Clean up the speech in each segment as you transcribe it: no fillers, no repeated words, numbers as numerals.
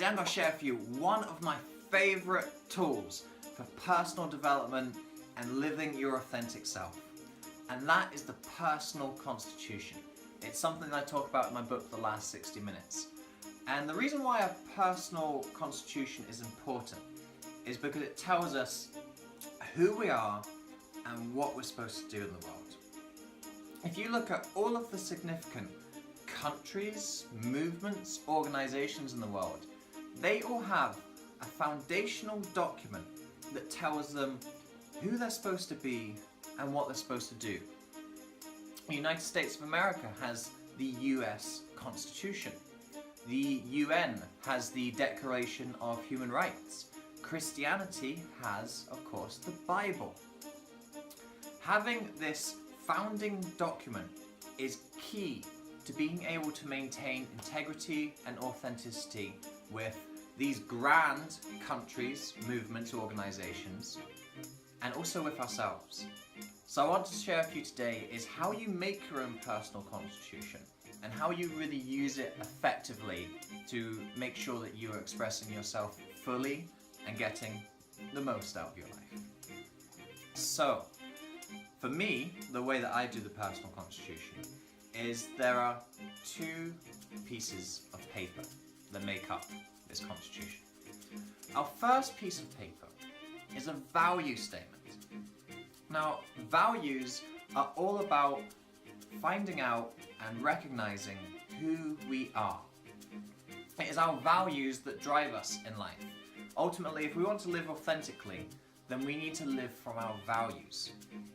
Today I'm going to share with you one of my favourite tools for personal development and living your authentic self. And that is the personal constitution. It's something that I talk about in my book, The Last 60 Minutes. And the reason why a personal constitution is important is because it tells us who we are and what we're supposed to do in the world. If you look at all of the significant countries, movements, organizations in the world, they all have a foundational document that tells them who they're supposed to be and what they're supposed to do. The United States of America has the US Constitution. The UN has the Declaration of Human Rights. Christianity has, of course, the Bible. Having this founding document is key to being able to maintain integrity and authenticity with these grand countries, movements, organizations, and also with ourselves. So I want to share with you today is how you make your own personal constitution and how you really use it effectively to make sure that you are expressing yourself fully and getting the most out of your life. So, for me, the way that I do the personal constitution is there are two pieces of paper that make up this constitution. Our first piece of paper is a value statement. Now, values are all about finding out and recognizing who we are. It is our values that drive us in life. Ultimately, if we want to live authentically, then we need to live from our values.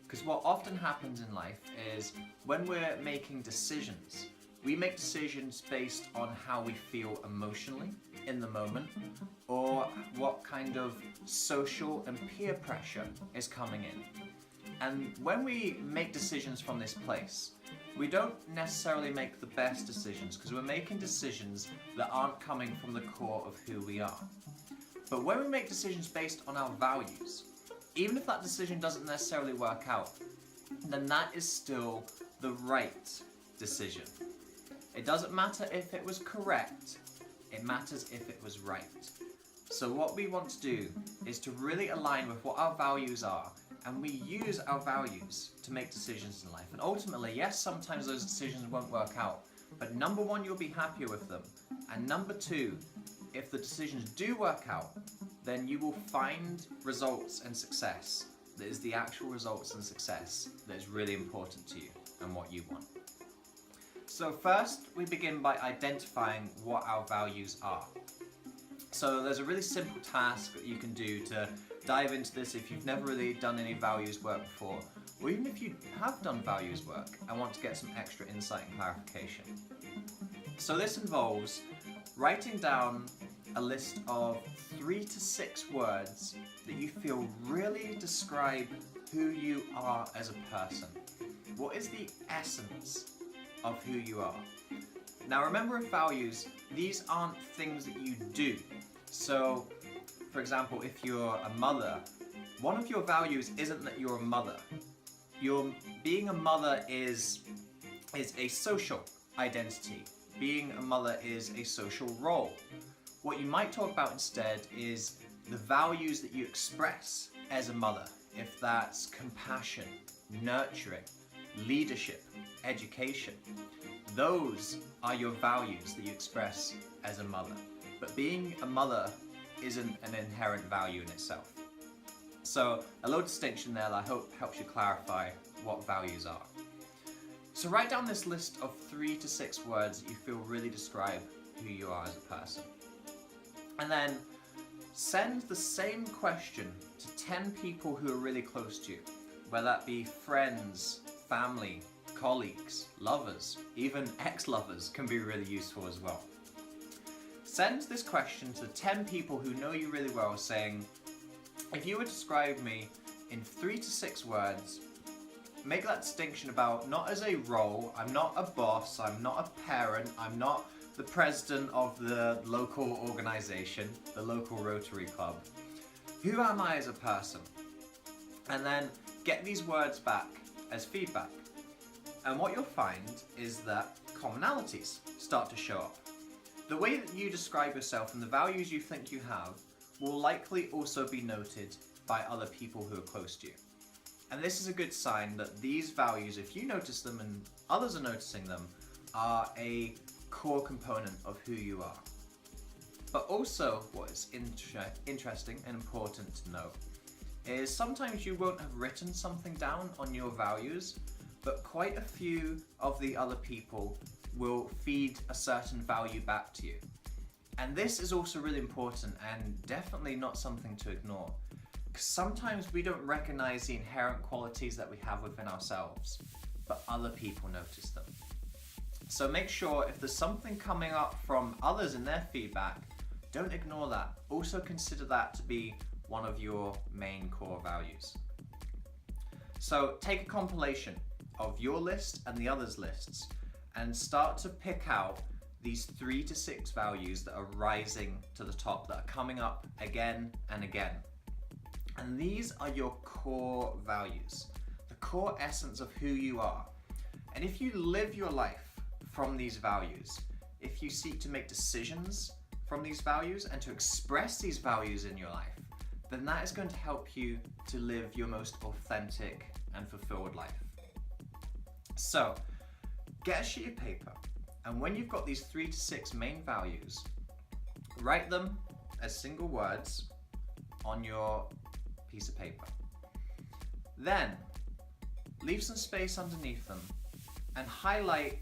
Because what often happens in life is when we're making decisions, we make decisions based on how we feel emotionally in the moment, or what kind of social and peer pressure is coming in. And when we make decisions from this place, we don't necessarily make the best decisions because we're making decisions that aren't coming from the core of who we are. But when we make decisions based on our values, even if that decision doesn't necessarily work out, then that is still the right decision. It doesn't matter if it was correct, it matters if it was right. So what we want to do is to really align with what our values are, and we use our values to make decisions in life. And ultimately, yes, sometimes those decisions won't work out, but number one, you'll be happier with them. And number two, if the decisions do work out, then you will find results and success that is the actual results and success that is really important to you and what you want. So first, we begin by identifying what our values are. So there's a really simple task that you can do to dive into this if you've never really done any values work before, or even if you have done values work and want to get some extra insight and clarification. So this involves writing down a list of 3 to 6 words that you feel really describe who you are as a person. What is the essence of who you are? Now remember, with values, these aren't things that you do. So, for example, if you're a mother, one of your values isn't that you're a mother. Being a mother is a social identity. Being a mother is a social role. What you might talk about instead is the values that you express as a mother. If that's compassion, nurturing, leadership, education. Those are your values that you express as a mother. But being a mother isn't an inherent value in itself. So a little distinction there that I hope helps you clarify what values are. So write down this list of 3 to 6 words that you feel really describe who you are as a person. And then send the same question to 10 people who are really close to you, whether that be friends, family, colleagues, lovers, even ex-lovers can be really useful as well. Send this question to 10 people who know you really well, saying, if you would describe me in 3 to 6 words, make that distinction about not as a role, I'm not a boss, I'm not a parent, I'm not the president of the local organization, the local Rotary Club. Who am I as a person? And then get these words back as feedback. And what you'll find is that commonalities start to show up. The way that you describe yourself and the values you think you have will likely also be noted by other people who are close to you. And this is a good sign that these values, if you notice them and others are noticing them, are a core component of who you are. But also, what is interesting and important to know is sometimes you won't have written something down on your values, but quite a few of the other people will feed a certain value back to you. And this is also really important and definitely not something to ignore. Because sometimes we don't recognize the inherent qualities that we have within ourselves, but other people notice them. So make sure if there's something coming up from others in their feedback, don't ignore that. Also consider that to be one of your main core values. So take a compilation of your list and the others' lists and start to pick out these 3 to 6 values that are rising to the top, that are coming up again and again. And these are your core values, the core essence of who you are. And if you live your life from these values, if you seek to make decisions from these values and to express these values in your life, then that is going to help you to live your most authentic and fulfilled life. So, get a sheet of paper, and when you've got these 3 to 6 main values, write them as single words on your piece of paper. Then, leave some space underneath them and highlight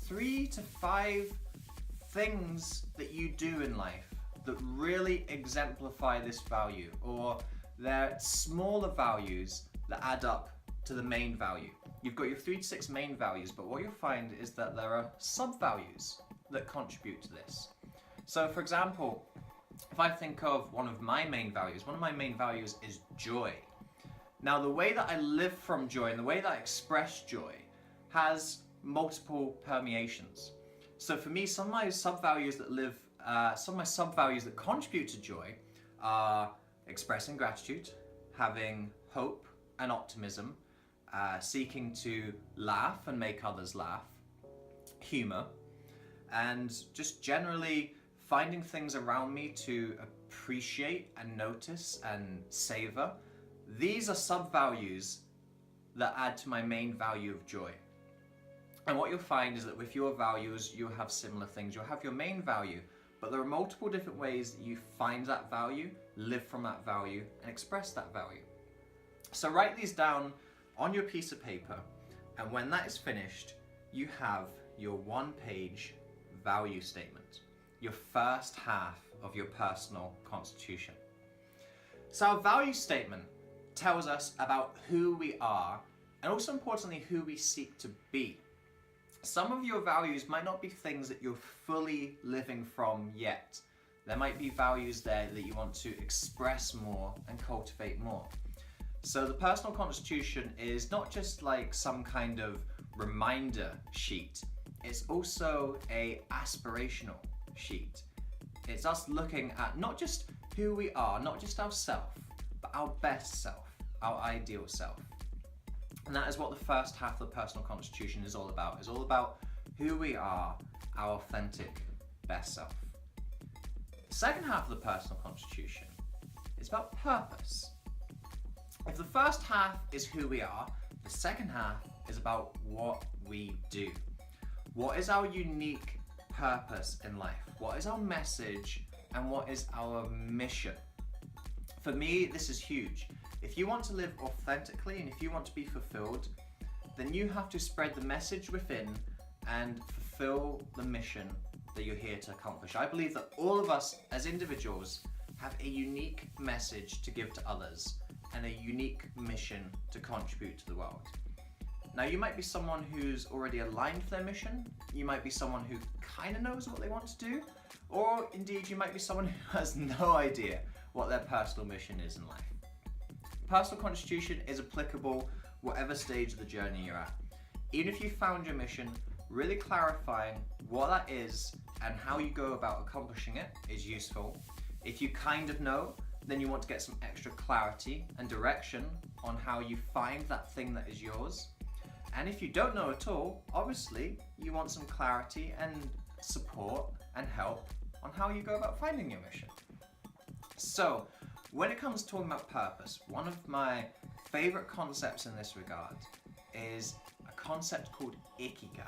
3 to 5 things that you do in life that really exemplify this value, or they're smaller values that add up to the main value. You've got your 3 to 6 main values, but what you'll find is that there are sub-values that contribute to this. So for example, if I think of one of my main values is joy. Now the way that I live from joy and the way that I express joy has multiple permeations. So for me, some of my sub-values that contribute to joy are expressing gratitude, having hope and optimism, seeking to laugh and make others laugh, humor, and just generally finding things around me to appreciate and notice and savor. These are sub-values that add to my main value of joy. And what you'll find is that with your values, you'll have similar things. You'll have your main value, but there are multiple different ways that you find that value, live from that value, and express that value. So write these down on your piece of paper, and when that is finished, you have your 1-page value statement, your first half of your personal constitution. So our value statement tells us about who we are, and also importantly, who we seek to be. Some of your values might not be things that you're fully living from yet. There might be values there that you want to express more and cultivate more. So the personal constitution is not just like some kind of reminder sheet. It's also an aspirational sheet. It's us looking at not just who we are, not just our self, but our best self, our ideal self. And that is what the first half of the personal constitution is all about. It's all about who we are, our authentic best self. The second half of the personal constitution is about purpose. If the first half is who we are, the second half is about what we do. What is our unique purpose in life? What is our message and what is our mission? For me, this is huge. If you want to live authentically and if you want to be fulfilled, then you have to spread the message within and fulfill the mission that you're here to accomplish. I believe that all of us as individuals have a unique message to give to others and a unique mission to contribute to the world. Now, you might be someone who's already aligned with their mission. You might be someone who kind of knows what they want to do, or indeed you might be someone who has no idea what their personal mission is in life. Personal constitution is applicable whatever stage of the journey you're at. Even if you found your mission, really clarifying what that is and how you go about accomplishing it is useful. If you kind of know, then you want to get some extra clarity and direction on how you find that thing that is yours. And if you don't know at all, obviously you want some clarity and support and help on how you go about finding your mission. So, when it comes to talking about purpose, one of my favorite concepts in this regard is a concept called ikigai.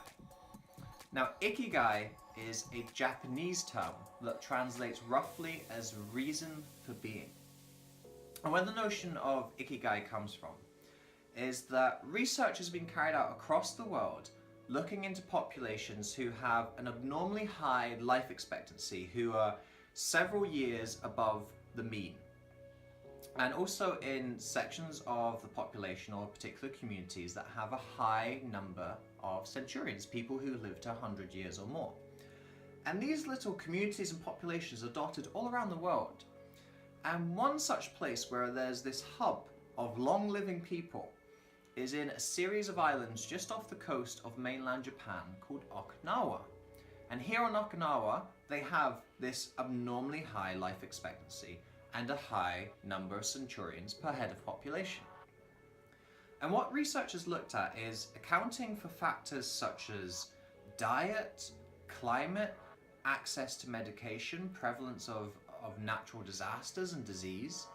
Now, ikigai is a Japanese term that translates roughly as reason for being. And where the notion of ikigai comes from is that research has been carried out across the world looking into populations who have an abnormally high life expectancy, who are several years above the mean. And also in sections of the population or particular communities that have a high number of centurions, people who live to 100 years or more. And these little communities and populations are dotted all around the world. And one such place where there's this hub of long-living people is in a series of islands just off the coast of mainland Japan called Okinawa. And here on Okinawa, they have this abnormally high life expectancy and a high number of centurions per head of population. And what researchers looked at is accounting for factors such as diet, climate, access to medication, prevalence of natural disasters and disease.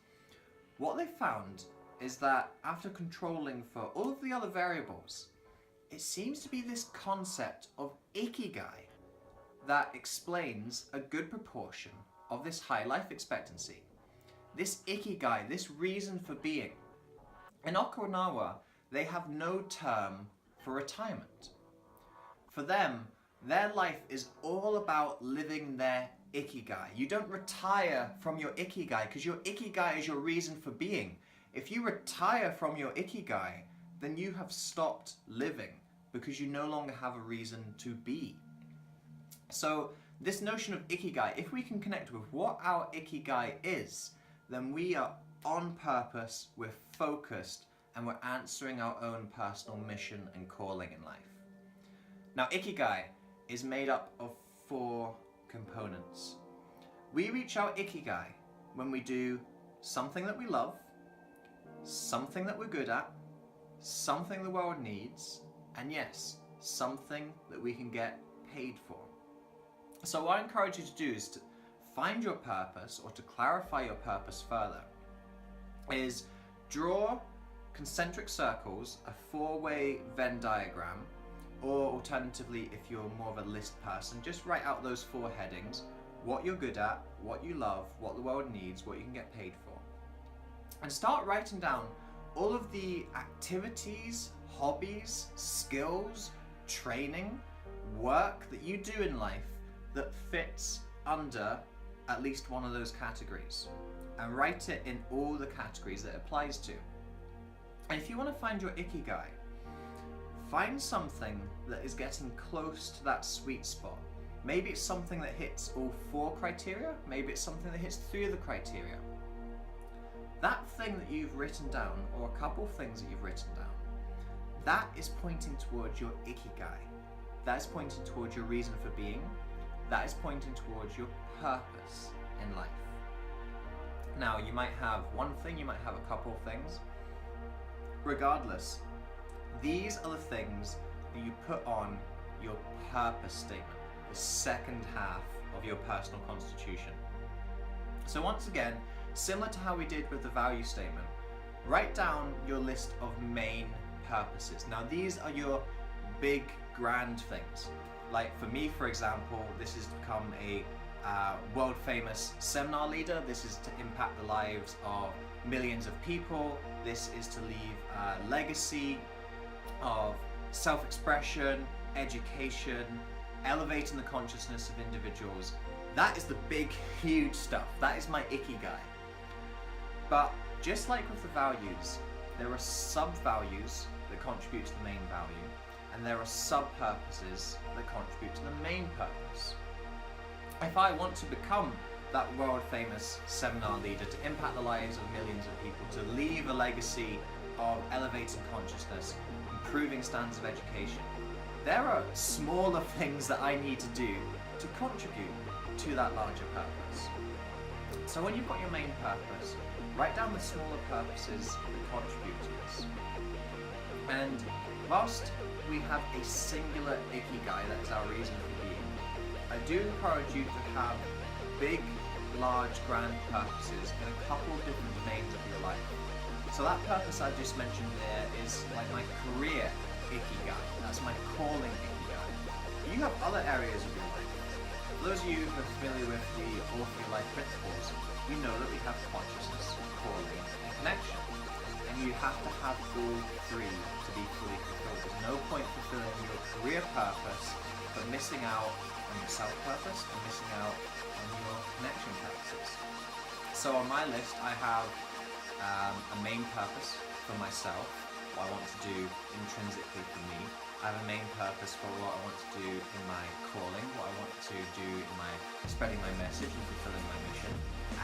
What they found is that after controlling for all of the other variables, it seems to be this concept of ikigai that explains a good proportion of this high life expectancy. This ikigai, this reason for being. In Okinawa, they have no term for retirement. For them, their life is all about living their ikigai. You don't retire from your ikigai because your ikigai is your reason for being. If you retire from your ikigai, then you have stopped living because you no longer have a reason to be. So this notion of ikigai, if we can connect with what our ikigai is, then we are on purpose, we're focused, and we're answering our own personal mission and calling in life. Now, ikigai is made up of 4 components. We reach our ikigai when we do something that we love, something that we're good at, something the world needs, and yes, something that we can get paid for. So what I encourage you to do is to find your purpose, or to clarify your purpose further, is draw concentric circles, a 4-way Venn diagram, or alternatively, if you're more of a list person, just write out those 4 headings: what you're good at, what you love, what the world needs, what you can get paid for. And start writing down all of the activities, hobbies, skills, training, work that you do in life that fits under at least one of those categories. And write it in all the categories that it applies to. And if you want to find your ikigai, find something that is getting close to that sweet spot. Maybe it's something that hits all 4 criteria, maybe it's something that hits 3 of the criteria. That thing that you've written down, or a couple things that you've written down, that is pointing towards your ikigai. That is pointing towards your reason for being. That is pointing towards your purpose in life. Now, you might have one thing, you might have a couple of things. Regardless, these are the things that you put on your purpose statement, the second half of your personal constitution. So once again, similar to how we did with the value statement, write down your list of main purposes. Now, these are your big, grand things. Like for me, for example, this is to become a world famous seminar leader. This is to impact the lives of millions of people. This is to leave a legacy of self-expression, education, elevating the consciousness of individuals. That is the big, huge stuff. That is my ikigai. But just like with the values, there are sub-values that contribute to the main value, and there are sub-purposes that contribute to the main purpose. If I want to become that world-famous seminar leader, to impact the lives of millions of people, to leave a legacy of elevating consciousness, improving standards of education, there are smaller things that I need to do to contribute to that larger purpose. So when you've got your main purpose, write down the smaller purposes that contribute to this. And whilst we have a singular ikigai, that is our reason for being, I do encourage you to have big, large, grand purposes in a couple of different domains of your life. So that purpose I just mentioned there is like my career ikigai. That's my calling ikigai. You have other areas of your life. For those of you who are familiar with the Author Your Life principles, you know that we have consciousness, calling, and connection. And you have to have all three to be fully fulfilled. There's no point fulfilling your career purpose but missing out on your self-purpose and missing out on your connection purposes. So on my list I have a main purpose for myself, what I want to do intrinsically for me. I have a main purpose for what I want to do in my calling, what I want to do in my spreading my message and fulfilling my mission.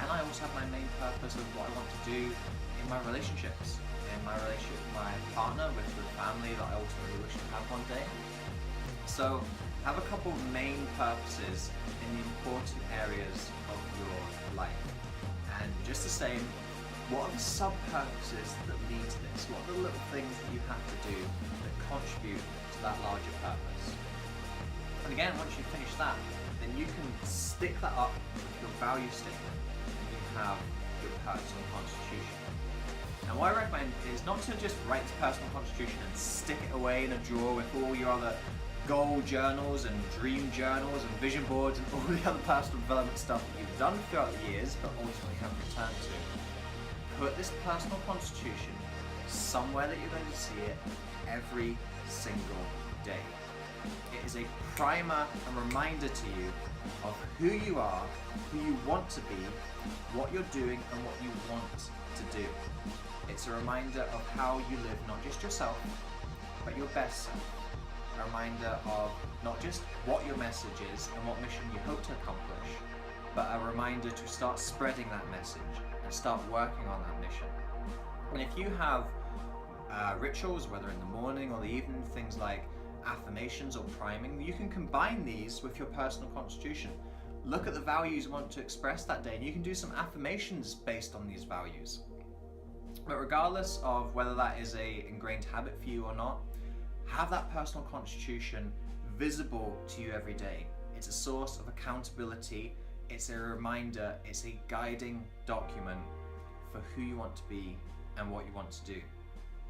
And I also have my main purpose of what I want to do in my relationships, in my relationship with my partner, with the family that I ultimately wish to have one day. So have a couple of main purposes in the important areas of your life. And just the same, what are the sub-purposes that lead to this? What are the little things that you have to do that contribute to that larger purpose? And again, once you finish that, then you can stick that up with your value statement and you have your personal constitution. Now what I recommend is not to just write the personal constitution and stick it away in a drawer with all your other goal journals and dream journals and vision boards and all the other personal development stuff that you've done throughout the years but ultimately haven't returned to. Put this personal constitution somewhere that you're going to see it every single day. It is a primer and reminder to you of who you are, who you want to be, what you're doing and what you want to do. It's a reminder of how you live not just yourself, but your best self. A reminder of not just what your message is and what mission you hope to accomplish, but a reminder to start spreading that message and start working on that mission. And if you have rituals, whether in the morning or the evening, things like affirmations or priming, you can combine these with your personal constitution. Look at the values you want to express that day and you can do some affirmations based on these values. But regardless of whether that is a ingrained habit for you or not, have that personal constitution visible to you every day. It's a source of accountability, it's a reminder, it's a guiding document for who you want to be and what you want to do.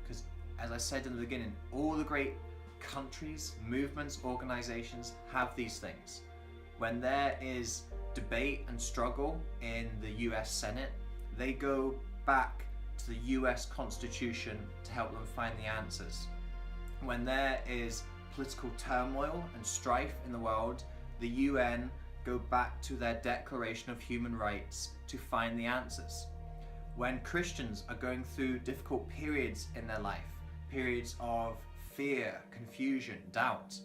Because as I said in the beginning, all the great countries, movements, organizations have these things. When there is debate and struggle in the US Senate, they go back to the US Constitution to help them find the answers. When there is political turmoil and strife in the world, the UN go back to their Declaration of Human Rights to find the answers. When Christians are going through difficult periods in their life, periods of fear, confusion, doubt,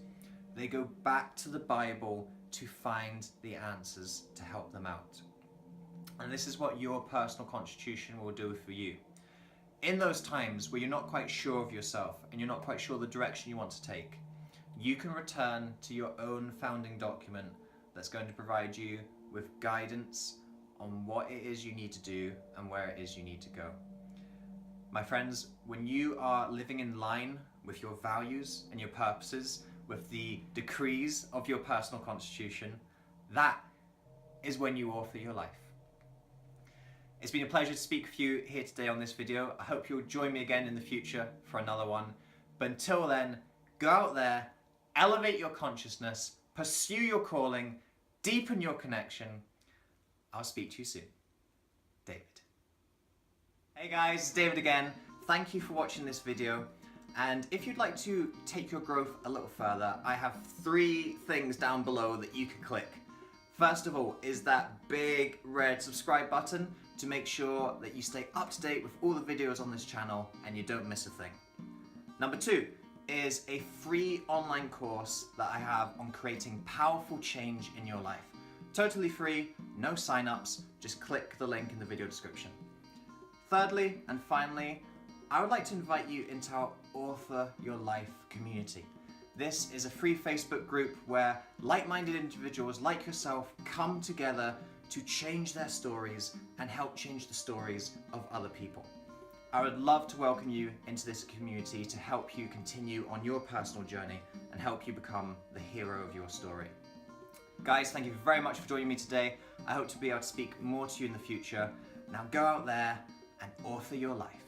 they go back to the Bible to find the answers to help them out. And this is what your personal constitution will do for you. In those times where you're not quite sure of yourself and you're not quite sure the direction you want to take, you can return to your own founding document that's going to provide you with guidance on what it is you need to do and where it is you need to go. My friends, when you are living in line with your values and your purposes, with the decrees of your personal constitution, that is when you author your life. It's been a pleasure to speak with you here today on this video. I hope you'll join me again in the future for another one. But until then, go out there, elevate your consciousness, pursue your calling, deepen your connection. I'll speak to you soon. David. Hey guys, it's David again. Thank you for watching this video. And if you'd like to take your growth a little further, I have 3 things down below that you can click. First of all is that big red subscribe button to make sure that you stay up to date with all the videos on this channel and you don't miss a thing. Number 2 is a free online course that I have on creating powerful change in your life. Totally free, no sign-ups, just click the link in the video description. Thirdly and finally, I would like to invite you into our Author Your Life community. This is a free Facebook group where like-minded individuals like yourself come together to change their stories and help change the stories of other people. I would love to welcome you into this community to help you continue on your personal journey and help you become the hero of your story. Guys, thank you very much for joining me today. I hope to be able to speak more to you in the future. Now go out there and author your life.